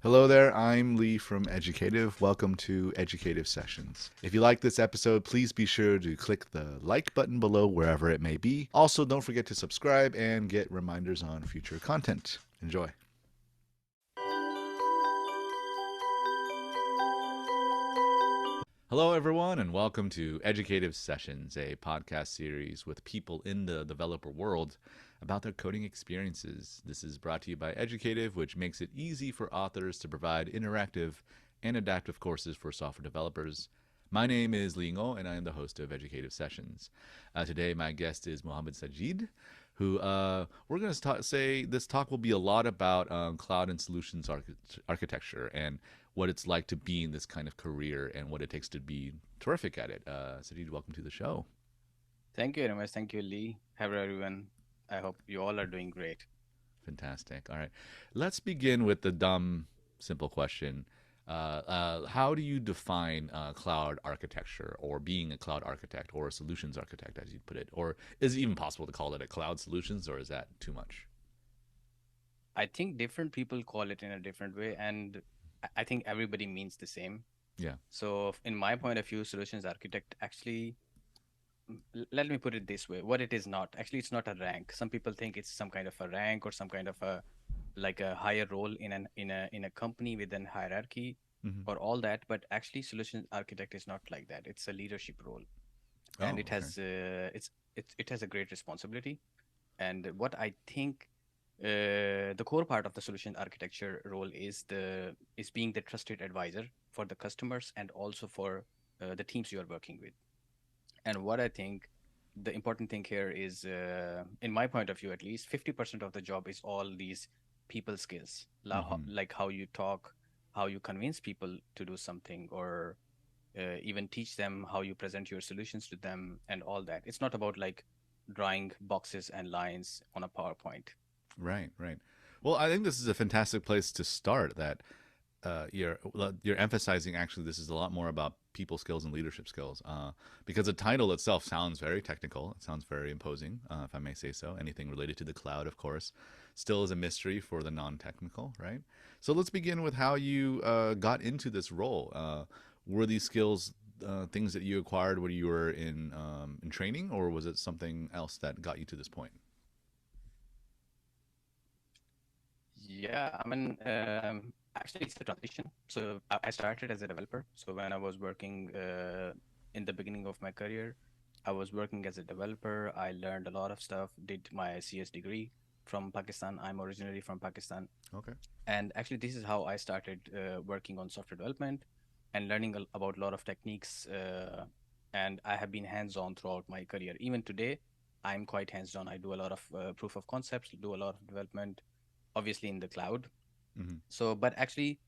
Hello there, I'm Lee from Educative. Welcome to Educative Sessions. If you like this episode, please be sure to click the like button below wherever it may be. Also, don't forget to subscribe and get reminders on future content. Enjoy. Hello, everyone, and welcome to Educative Sessions, a podcast series with people in the developer world about their coding experiences. This is brought to you by Educative, which makes it easy for authors to provide interactive and adaptive courses for software developers. My name is Lee Ngo, and I am the host of Educative Sessions. Today, my guest is Mohammed Sajid, who we're going to say this talk will be a lot about cloud and solutions architecture and what it's like to be in this kind of career and what it takes to be terrific at it. Sajid, welcome to the show. Thank you very much. Thank you, Lee. Hello, everyone. I hope you all are doing great. Fantastic. All right. Let's begin with the dumb, simple question. How do you define cloud architecture or being a cloud architect or a solutions architect, as you'd put it? Or is it even possible to call it a cloud solutions, or is that too much? I think different people call it in a different way, and I think everybody means the same. Yeah. So, in my point of view, solutions architect actually, let me put it this way: what it is not. Actually, it's not a rank. Some people think it's some kind of a rank or some kind of a like a higher role in a company within hierarchy Mm-hmm. or all that. But actually, solutions architect is not like that. It's a leadership role, and Oh, it okay. has it has a great responsibility. And what I think the core part of the solution architecture role is being the trusted advisor for the customers and also for the teams you are working with. And what I think the important thing here is, in my point of view, at least 50% of the job is all these people skills, Mm-hmm. like how you talk, how you convince people to do something, or even teach them how you present your solutions to them and all that. It's not about like drawing boxes and lines on a PowerPoint. Right, right. Well, I think this is a fantastic place to start. That you're emphasizing actually this is a lot more about people skills and leadership skills, because the title itself sounds very technical. It sounds very imposing, if I may say so. Anything related to the cloud, of course, still is a mystery for the non-technical, right? So let's begin with how you got into this role. Were these skills things that you acquired when you were in training, or was it something else that got you to this point? Yeah, I mean, actually, it's a transition. So I started as a developer. So when I was working in the beginning of my career, I was working as a developer. I learned a lot of stuff, did my CS degree from Pakistan. I'm originally from Pakistan. Okay. And actually, this is how I started working on software development and learning about a lot of techniques. And I have been hands-on throughout my career. Even today, I'm quite hands-on. I do a lot of proof of concepts, do a lot of development, obviously in the cloud. Mm-hmm. So, but actually,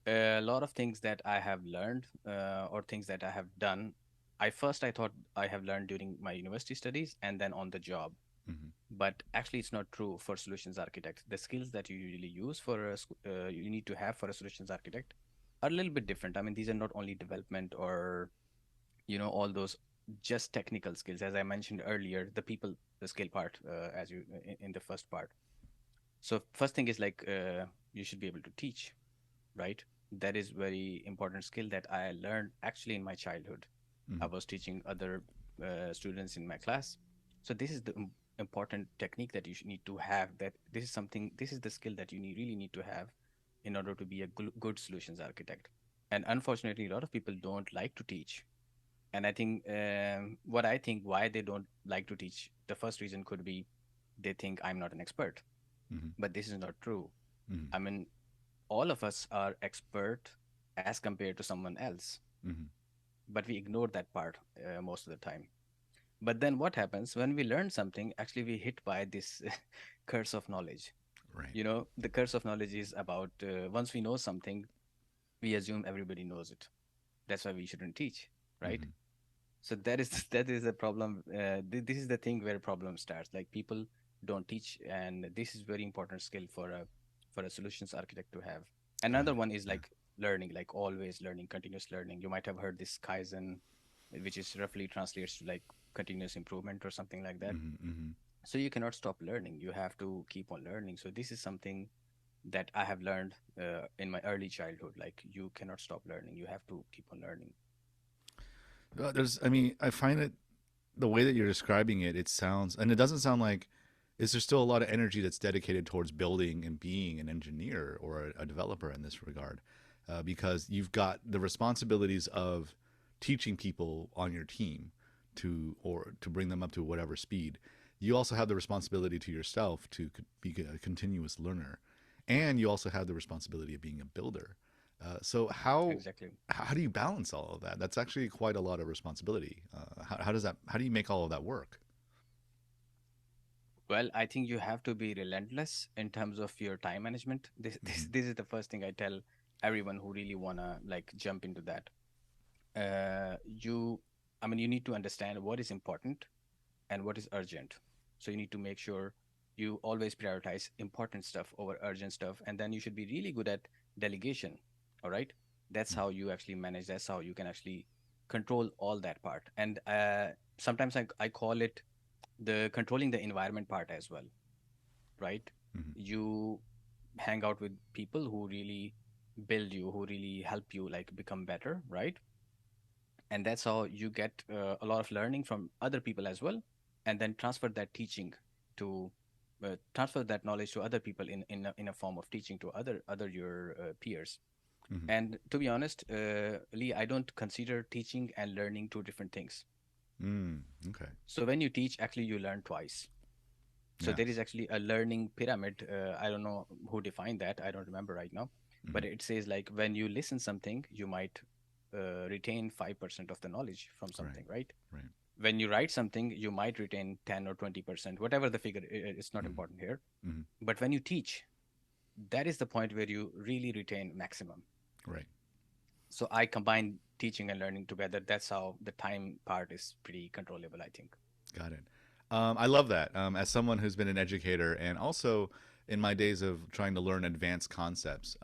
a lot of things that I have learned or things that I have done, I thought I have learned during my university studies and then on the job. Mm-hmm. But actually, it's not true for solutions architect. The skills that you usually use for you need to have for a solutions architect are a little bit different. I mean, these are not only development or all those just technical skills. As I mentioned earlier, the skill part, as you in the first part. So first thing is like you should be able to teach, right? That is very important skill that I learned actually in my childhood. I Mm-hmm. was teaching other students in my class. So this is the important technique that you should need to have. That this is the skill that really need to have in order to be a good solutions architect. And unfortunately, a lot of people don't like to teach. And I think what I think why they don't like to teach, the first reason could be they think I'm not an expert, Mm-hmm. but this is not true. Mm-hmm. I mean, all of us are expert as compared to someone else, Mm-hmm. but we ignore that part most of the time. But then what happens when we learn something? Actually, we hit by this curse of knowledge. Right. The curse of knowledge is about once we know something, we assume everybody knows it. That's why we shouldn't teach, right? Mm-hmm. So that is that is a problem. This is the thing where problem starts. Like people don't teach, and this is very important skill for a solutions architect to have. Got Another it. one is Yeah. like learning, like always learning, continuous learning. You might have heard this Kaizen, which is roughly translates to like continuous improvement or something like that. Mm-hmm. Mm-hmm. So you cannot stop learning. You have to keep on learning. So this is something that I have learned in my early childhood. Like you cannot stop learning. You have to keep on learning. I mean, I find it the way that you're describing it, it sounds, and it doesn't sound like, is there still a lot of energy that's dedicated towards building and being an engineer or a developer in this regard? Because you've got the responsibilities of teaching people on your team to bring them up to whatever speed. You also have the responsibility to yourself to be a continuous learner, and you also have the responsibility of being a builder. So Exactly. how do you balance all of that? That's actually quite a lot of responsibility. How does that? How do you make all of that work? Well, I think you have to be relentless in terms of your time management. This this Hmm. this is the first thing I tell everyone who really wanna like jump into that. You, I mean, you need to understand what is important and what is urgent. So you need to make sure you always prioritize important stuff over urgent stuff, and then you should be really good at delegation. All right, that's how you actually manage. That's how you can actually control all that part. And sometimes I call it the controlling the environment part as well, right? Hmm. You hang out with people who really build you, who really help you like become better, right? And that's how you get a lot of learning from other people as well, and then transfer that teaching to transfer that knowledge to other people in a form of teaching to other your peers. Hmm. And to be honest, Lee, I don't consider teaching and learning two different things. Mm, okay. So when you teach, actually you learn twice. So there is Yes. actually a learning pyramid. I don't know who defined that. I don't remember right now, but Hmm. it says like when you listen something, you might retain 5% of the knowledge from Right. something, right? Right. When you write something, you might retain 10 or 20%, whatever the figure. It's not Hmm. important here. Hmm. But when you teach, that is the point where you really retain maximum. Right. So I combine teaching and learning together. That's how the time part is pretty controllable, I think. Got it. I love that. As someone who's been an educator and also in my days of trying to learn advanced concepts,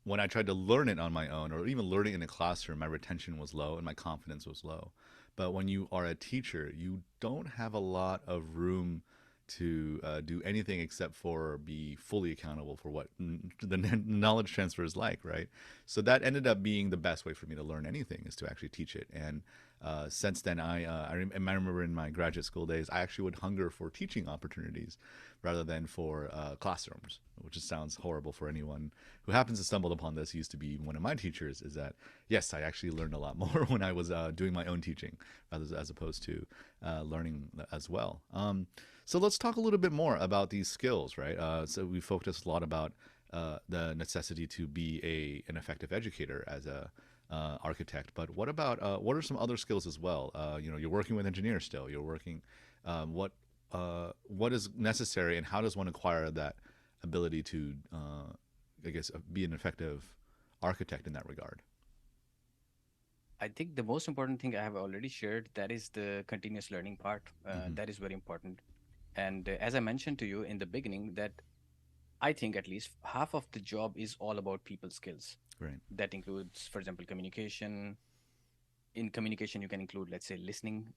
when I tried to learn it on my own or even learning in a classroom, my retention was low and my confidence was low. But when you are a teacher, you don't have a lot of room to do anything except for be fully accountable for what the knowledge transfer is like, right? So that ended up being the best way for me to learn anything is to actually teach it. And since then, I remember in my graduate school days, I actually would hunger for teaching opportunities rather than for classrooms, which just sounds horrible for anyone who happens to stumble upon this. Used to be one of my teachers. Is that yes, I actually learned a lot more when I was doing my own teaching rather as opposed to learning as well. So let's talk a little bit more about these skills, right? So we focused a lot about the necessity to be an effective educator as a architect. But what about what are some other skills as well? You're working with engineers still. You're working. What is necessary, and how does one acquire that ability to, I guess, be an effective architect in that regard? I think the most important thing I have already shared, that is the continuous learning part. Hmm. That is very important. And as I mentioned to you in the beginning, that I think at least half of the job is all about people skills. Right. That includes, for example, communication. In communication, you can include, let's say, listening,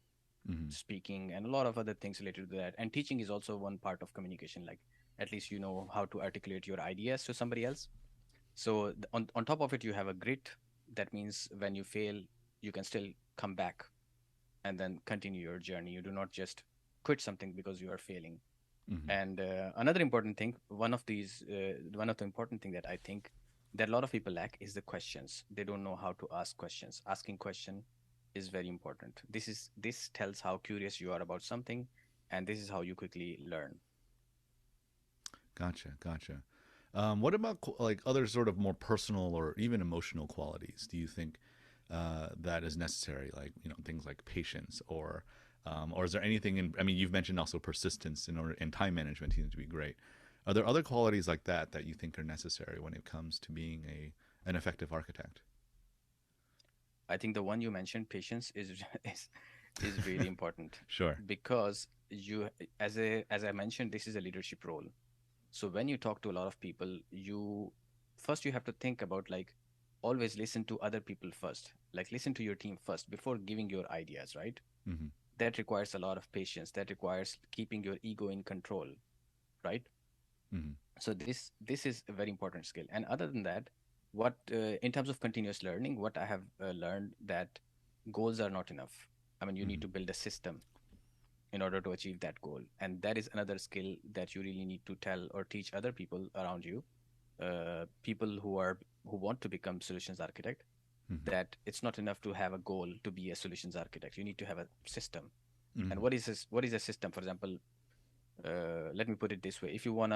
Hmm. speaking, and a lot of other things related to that. And teaching is also one part of communication. Like at least you know how to articulate your ideas to somebody else. So on top of it, you have a grit. That means when you fail, you can still come back and then continue your journey. You do not just quit something because you are failing. Hmm. And another important thing, one of the important thing that I think that a lot of people lack is the questions. They don't know how to ask questions. Asking question is very important. This tells how curious you are about something, and this is how you quickly learn. Gotcha. Gotcha. What about like other sort of more personal or even emotional qualities? Do you think that is necessary? Like things like patience, or is there anything in? I mean, you've mentioned also persistence in order and time management seems to be great. Are there other qualities like that that you think are necessary when it comes to being an effective architect? I think the one you mentioned, patience, is is really important Sure. because you, as I mentioned, this is a leadership role. So when you talk to a lot of people, you first you have to think about like always listen to other people first. Like listen to your team first before giving your ideas, right? Hmm. That requires a lot of patience. That requires keeping your ego in control, right? Hmm. So this is a very important skill. And other than that, what in terms of continuous learning, what I have learned that goals are not enough. I mean, you need Mm-hmm. to build a system in order to achieve that goal, and that is another skill that you really need to tell or teach other people around you, people who want to become solutions architect, Mm-hmm. that it's not enough to have a goal to be a solutions architect. You need to have a system. And Mm-hmm. what is a system? For example, let me put it this way: if you want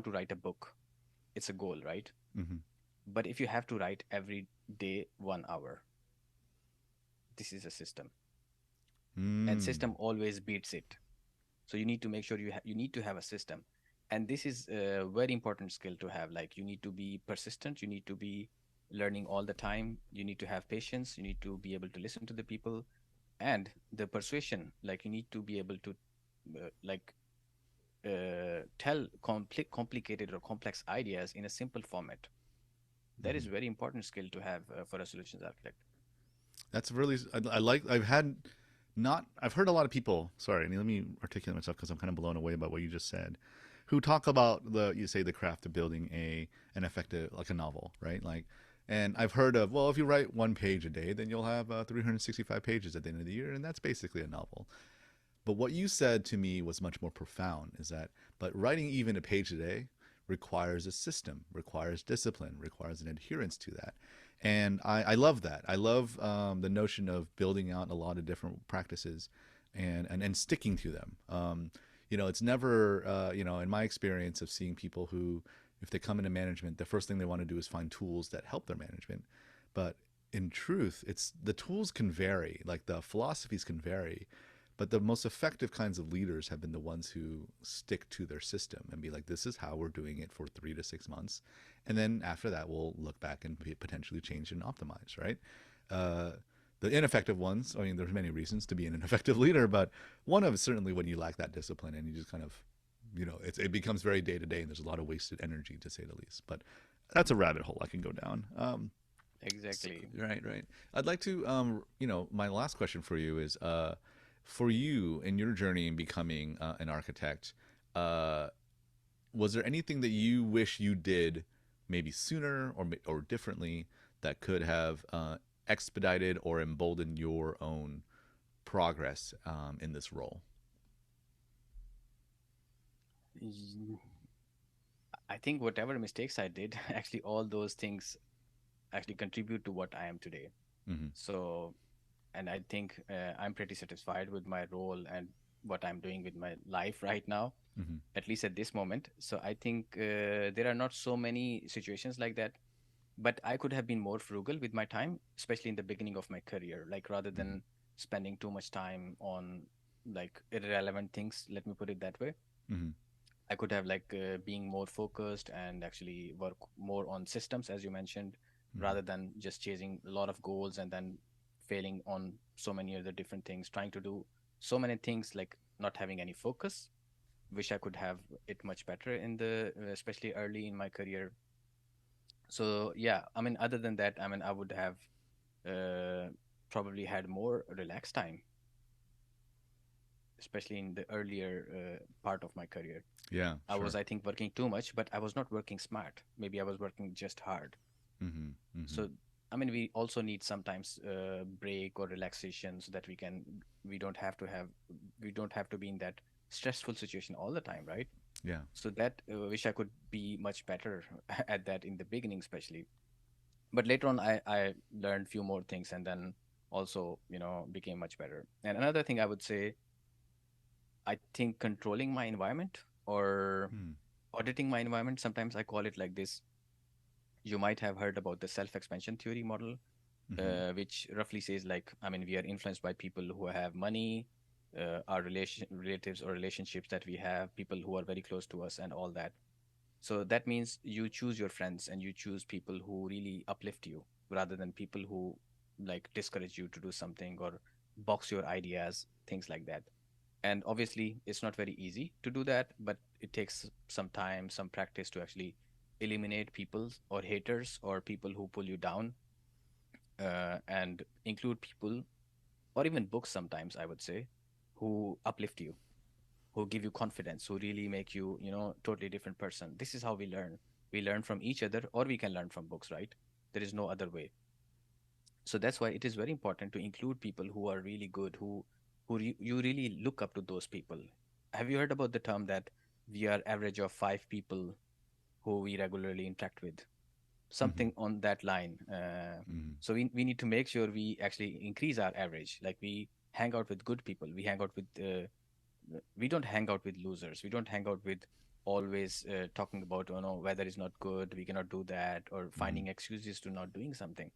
to write a book, it's a goal, right? Mm-hmm. But if you have to write every day 1 hour, this is a system, and Mm. system always beats it. So you need to make sure you need to have a system, and this is a very important skill to have. Like, you need to be persistent, you need to be learning all the time, you need to have patience, you need to be able to listen to the people, and the persuasion. Like, you need to be able to like tell complicated or complex ideas in a simple format. That Mm-hmm. is very important skill to have for a solutions architect. That's really I like. I've heard a lot of people. Sorry, let me articulate myself because I'm kind of blown away by what you just said. Who talk about the craft of building an effective, like a novel, right? Like, and I've heard of, well, if you write 1 page a day, then you'll have 365 pages at the end of the year, and that's basically a novel. But what you said to me was much more profound. Is that, but writing even a page a day requires a system, requires discipline, requires an adherence to that. And I love that. I love the notion of building out a lot of different practices and sticking to them. It's never, in my experience of seeing people who, if they come into management, the first thing they want to do is find tools that help their management. But in truth, it's the tools can vary, like the philosophies can vary, but the most effective kinds of leaders have been the ones who stick to their system and be like, this is how we're doing it for 3 to 6 months. And then after that, we'll look back and potentially change and optimize, right? Uh, the ineffective ones, I mean, there's many reasons to be an ineffective leader, but one of certainly when you lack that discipline and you just kind of, it becomes very day to day and there's a lot of wasted energy to say the least. But that's a rabbit hole I can go down. Exactly. Right, right. I'd like to, my last question for you is, for you in your journey in becoming an architect, uh, was there anything that you wish you did maybe sooner or differently that could have expedited or emboldened your own progress in this role? Y- I think whatever mistakes I did, actually all those things actually contribute to what I am today. Mm-hmm. So, and I think I'm pretty satisfied with my role and what I'm doing with my life right now, Mm-hmm. at least at this moment. So I think there are not so many situations like that, but I could have been more frugal with my time, especially in the beginning of my career. Like, rather Mm-hmm. than spending too much time on like irrelevant things, let me put it that way. Mm-hmm. I could have like being more focused and actually work more on systems, as you mentioned, Mm-hmm. rather than just chasing a lot of goals and then failing on so many other different things, trying to do so many things, like not having any focus. Wish I could have it much better in the, especially early in my career. So yeah, I mean, other than that, I mean, I would have uh, probably had more relaxed time, especially in the earlier part of my career. Yeah, I was, sure. I think, working too much, but I was not working smart. Maybe I was working just hard. Mm-hmm. Mm-hmm. So, I mean, we also need sometimes break or relaxation so that we don't have to have, we don't have to be in that stressful situation all the time, right? Yeah. So that wish I could be much better at that in the beginning, especially. But later on, I learned few more things and then also, became much better. And another thing I would say, I think controlling my environment or Mm-hmm. auditing my environment, sometimes I call it like this. You might have heard about the self-expansion theory model, Mm-hmm. which roughly says, like, I mean, we are influenced by people who have money, our relatives or relationships that we have, people who are very close to us, and all that. So that means you choose your friends and you choose people who really uplift you, rather than people who like discourage you to do something or box your ideas, things like that. And obviously, it's not very easy to do that, but it takes some time, some practice to actually eliminate people or haters or people who pull you down, and include people or even books sometimes, I would say, who uplift you. who give you confidence, who really make you, totally different person. This is how we learn. We learn from each other, or we can learn from books, right? There is no other way. So that's why it is very important to include people who are really good, you really look up to those people. Have you heard about the term that we are average of five people who we regularly interact with? Mm-hmm. Something on that line. Mm-hmm. So we need to make sure we actually increase our average. Like, we hang out with good people. We don't hang out with losers. We don't hang out with always talking about, weather is not good, we cannot do that, or Mm-hmm. finding excuses to not doing something.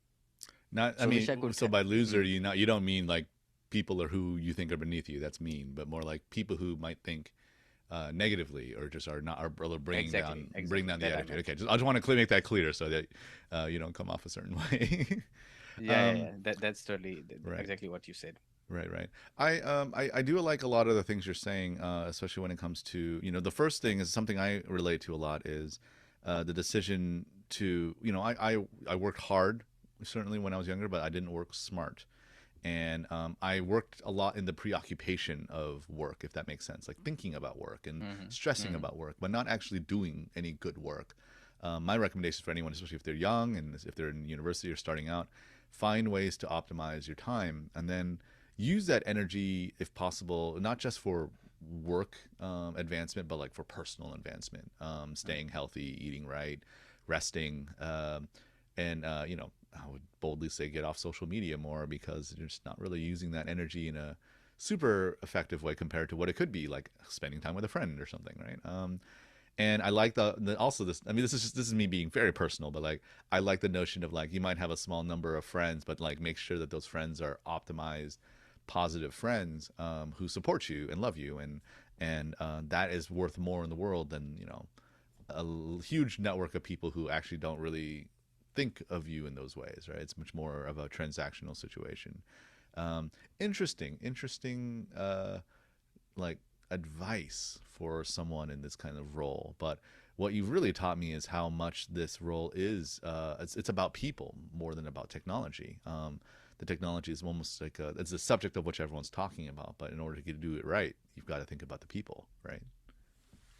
Not, I So wish mean, I could. so by loser, Mhm. you don't mean like people are who you think are beneath you. That's mean, but more like people who might think negatively or just are not are Exactly, bring exactly. down the That I attitude. meant. Okay, I just want to make that clear so that you don't come off a certain way. Yeah, yeah, um, yeah. That's totally right. exactly what you said. Right, right. I do like a lot of the things you're saying, especially when it comes to the first thing is something I relate to a lot is the decision to I worked hard certainly when I was younger, but I didn't work smart, and I worked a lot in the preoccupation of work, if that makes sense, like thinking about work and Hmm. stressing Hmm. about work, but not actually doing any good work. My recommendation for anyone, especially if they're young and if they're in university or starting out, find ways to optimize your time and then use that energy if possible, not just for work advancement, but like for personal advancement, staying Hmm. healthy, eating right, resting, and I would boldly say get off social media more because you're just not really using that energy in a super effective way compared to what it could be like spending time with a friend or something, right? And I like the also this. I mean, this is me being very personal, but like I like the notion of like you might have a small number of friends, but like make sure that those friends are optimized, positive friends who support you and love you, and that is worth more in the world than a huge network of people who actually don't really think of you in those ways, right? It's much more of a transactional situation. Um, interesting, like advice for someone in this kind of role. But what you've really taught me is how much this role is. It's about people more than about technology. The technology is almost like it's the subject of which everyone's talking about, but in order to do it right, you've got to think about the people, right?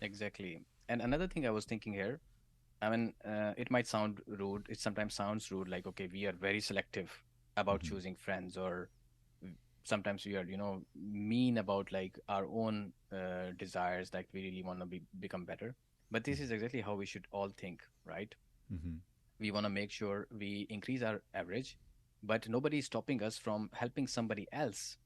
Exactly. And another thing I was thinking here, I mean, it might sound rude. It sometimes sounds rude, like, okay, we are very selective about Mm-hmm. choosing friends, or sometimes we are, mean about like our own desires, like we really want to become better. But this is exactly how we should all think, right? Mm-hmm. We want to make sure we increase our average, but nobody is stopping us from helping somebody else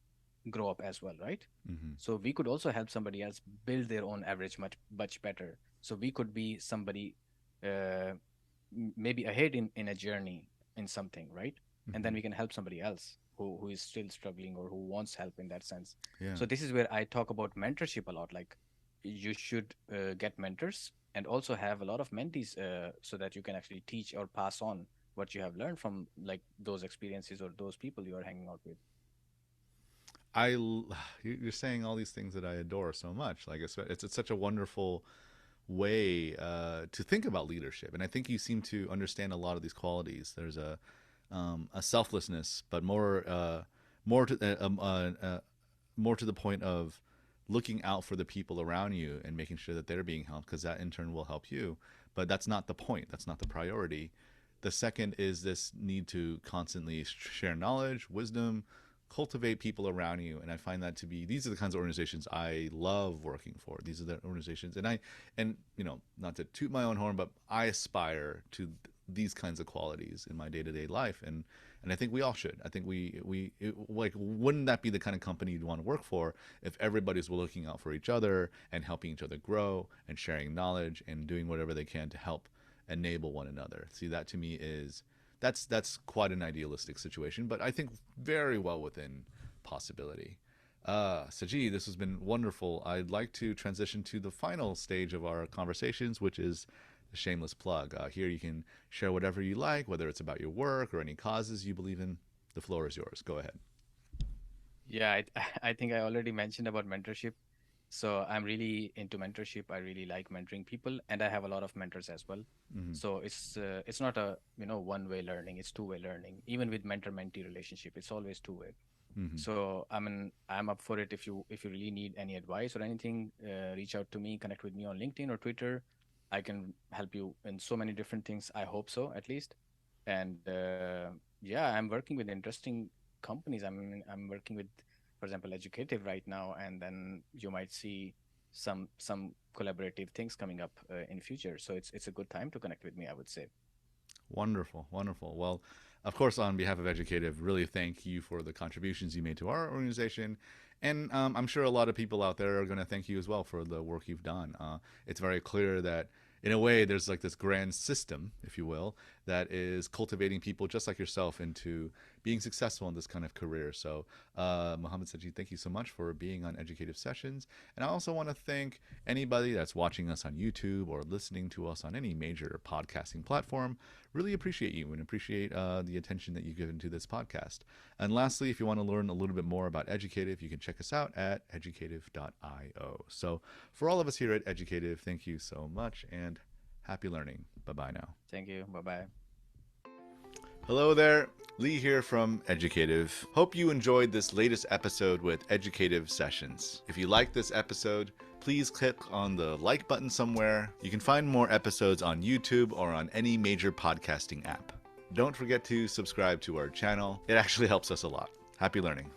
grow up as well, right? Mm-hmm. So we could also help somebody else build their own average much better. So we could be somebody uh, maybe ahead in a journey in something, right? And Mm-hmm. then we can help somebody else who is still struggling or who wants help in that sense. Yeah. So this is where I talk about mentorship a lot. Like, you should get mentors and also have a lot of mentees, so that you can actually teach or pass on what you have learned from like those experiences or those people you are hanging out with. You're saying all these things that I adore so much. Like it's such a wonderful way to think about leadership, and I think you seem to understand a lot of these qualities. There's a selflessness, but more to more to the point of looking out for the people around you and making sure that they're being helped, because that in turn will help you. But that's not the point. That's not the priority. The second is this need to constantly share knowledge, wisdom, cultivate people around you. And I find that to be, these are the kinds of organizations I love working for. These are the organizations, and not to toot my own horn, but I aspire to these kinds of qualities in my day-to-day life. And I think we all should. I think like, wouldn't that be the kind of company you'd want to work for if everybody's looking out for each other and helping each other grow and sharing knowledge and doing whatever they can to help enable one another. See, that to me is that's quite an idealistic situation, but I think very well within possibility. Sajid, this has been wonderful. I'd like to transition to the final stage of our conversations, which is a shameless plug. Here you can share whatever you like, whether it's about your work or any causes you believe in. The floor is yours. Go ahead. Yeah, I think I already mentioned about mentorship. So I'm really into mentorship. I really like mentoring people, and I have a lot of mentors as well. Mm-hmm. So it's not a one way learning. It's two-way learning. Even with mentor-mentee relationship, it's always two-way. Hmm. So I mean, I'm up for it. If you really need any advice or anything, reach out to me, connect with me on LinkedIn or Twitter. I can help you in so many different things. I hope so, at least. And yeah, I'm working with interesting companies. I'm working with, for example, Educative right now, and then you might see some collaborative things coming up in future. So it's a good time to connect with me, I would say. Wonderful, wonderful. Well, of course, on behalf of Educative, really thank you for the contributions you made to our organization. And I'm sure a lot of people out there are going to thank you as well for the work you've done. It's very clear that, in a way, there's like this grand system, if you will, that is cultivating people just like yourself into being successful in this kind of career. So, Mohammed Sajid, thank you so much for being on Educative Sessions. And I also want to thank anybody that's watching us on YouTube or listening to us on any major podcasting platform. Really appreciate you and appreciate the attention that you've given to this podcast. And lastly, if you want to learn a little bit more about Educative, you can check us out at educative.io. So for all of us here at Educative, thank you so much and happy learning. Bye-bye now. Thank you. Bye bye. Hello there, Lee here from Educative. Hope you enjoyed this latest episode with Educative Sessions. If you liked this episode, please click on the like button somewhere. You can find more episodes on YouTube or on any major podcasting app. Don't forget to subscribe to our channel. It actually helps us a lot. Happy learning.